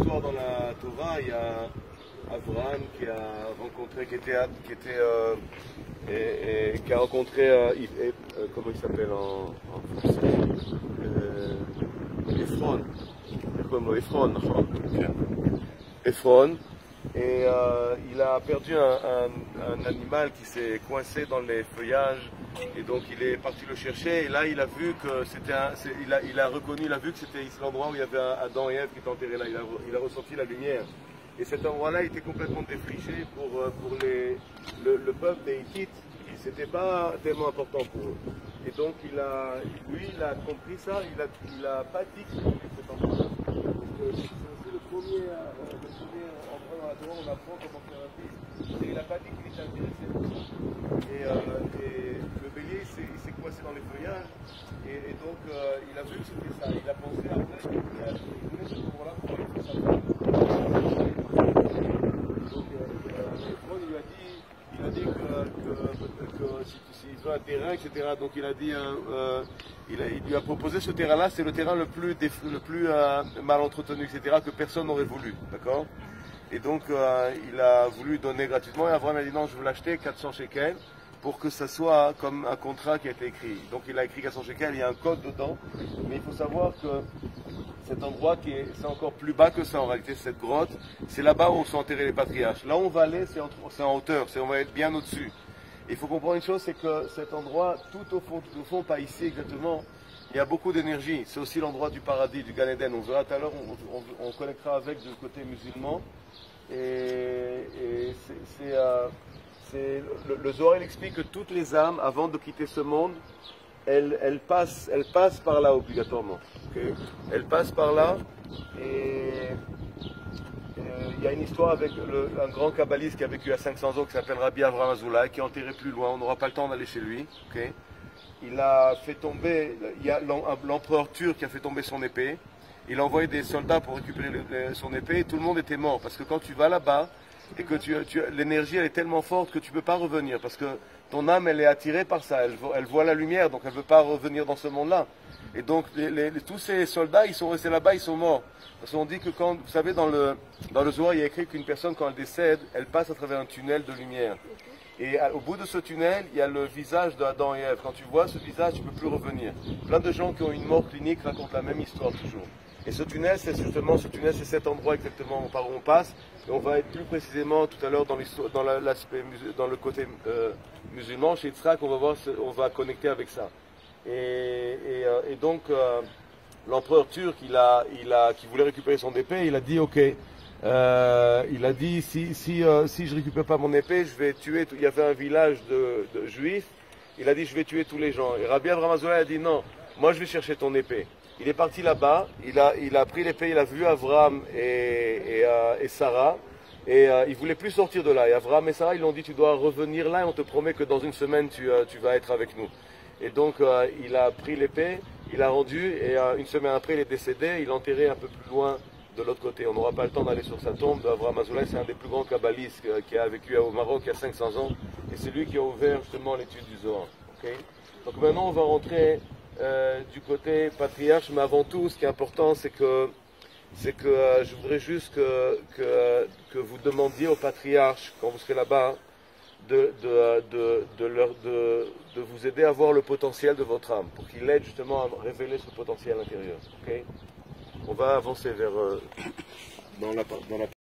histoire dans la Torah, il y a Abraham qui a rencontré, qui a rencontré, comment il s'appelle en français, Ephron. Ephron. Et il a perdu un animal qui s'est coincé dans les feuillages, et donc il est parti le chercher, et là il a vu que c'était il a reconnu, il a vu que c'était l'endroit où il y avait Adam et Ève qui étaient enterrés là, il a ressenti la lumière. Et cet endroit-là était complètement défriché pour le peuple des Hittites, c'était pas tellement important pour eux. Et donc il a compris ça, il a pas dit que c'était cet endroit-là. C'est le premier endroit dans la Torah où on apprend comment faire un fils. Et il n'a pas dit qu'il était intéressé pour ça. Et le bélier il s'est coincé dans les feuillages, et donc il a vu que c'était ça. Il a pensé après qu'il voulait ce endroit-là pour aller faire sa femme. Donc Ephron, il a dit que s'il veut un terrain, etc. Donc il a dit, il lui a proposé ce terrain-là, c'est le terrain le plus mal entretenu, etc., que personne n'aurait voulu, d'accord? Et donc il a voulu donner gratuitement, et Abraham a dit non, je veux l'acheter 400 shekels pour que ça soit comme un contrat qui a été écrit. Donc il a écrit 400 shekels, il y a un code dedans, mais il faut savoir que cet endroit c'est encore plus bas que ça en réalité, cette grotte, c'est là-bas où sont enterrés les patriarches. Là où on va aller, c'est en hauteur, on va être bien au-dessus. Il faut comprendre une chose, c'est que cet endroit, tout au fond, pas ici exactement, il y a beaucoup d'énergie. C'est aussi l'endroit du paradis, du Gan Eden. On verra tout à l'heure, on connectera avec du côté musulman. Et le Zohar explique que toutes les âmes, avant de quitter ce monde, elles passent par là obligatoirement. Okay? Elles passent par là, et il y a une histoire avec un grand kabbaliste qui a vécu à 500 ans qui s'appelle Rabbi Avraham Azoulay, qui est enterré plus loin, on n'aura pas le temps d'aller chez lui. Okay? Il a fait tomber, il y a l'empereur turc qui a fait tomber son épée, il a envoyé des soldats pour récupérer son épée, et tout le monde était mort, parce que quand tu vas là-bas, et que l'énergie elle est tellement forte que tu ne peux pas revenir, parce que ton âme elle est attirée par ça, elle voit la lumière, donc elle ne veut pas revenir dans ce monde-là. Et donc tous ces soldats, ils sont restés là-bas, ils sont morts. Parce qu'on dit que quand, vous savez, dans le Zohar, il y a écrit qu'une personne, quand elle décède, elle passe à travers un tunnel de lumière. Et au bout de ce tunnel, il y a le visage d'Adam et Ève. Quand tu vois ce visage, tu ne peux plus revenir. Plein de gens qui ont une mort clinique racontent la même histoire toujours. Et ce tunnel, c'est cet endroit exactement par où on passe. Et on va être plus précisément tout à l'heure dans le côté musulman, chez Yitzhak, on va connecter avec ça. Et donc, l'empereur turc, qui voulait récupérer son épée, il a dit ok. Il a dit si je récupère pas mon épée, je vais tuer. Il y avait un village de juifs. Il a dit je vais tuer tous les gens. Et Rabbi Avraham Azoulay a dit non, moi je vais chercher ton épée. Il est parti là-bas, il a pris l'épée, il a vu Avraham et Sarah, et il voulait plus sortir de là. Et Avraham et Sarah, ils lui ont dit tu dois revenir là et on te promet que dans une semaine tu vas être avec nous. Et donc il a pris l'épée, il l'a rendue, et une semaine après il est décédé, il l'a enterré un peu plus loin de l'autre côté. On n'aura pas le temps d'aller sur sa tombe. Avraham Azoulay, c'est un des plus grands kabbalistes qui a vécu au Maroc il y a 500 ans, et c'est lui qui a ouvert justement l'étude du Zohar. Okay? Donc maintenant on va rentrer du côté patriarche, mais avant tout, ce qui est important, c'est que je voudrais juste que vous demandiez aux patriarches, quand vous serez là-bas, de vous aider à voir le potentiel de votre âme, pour qu'il aide justement à révéler ce potentiel intérieur. Okay? On va avancer vers dans la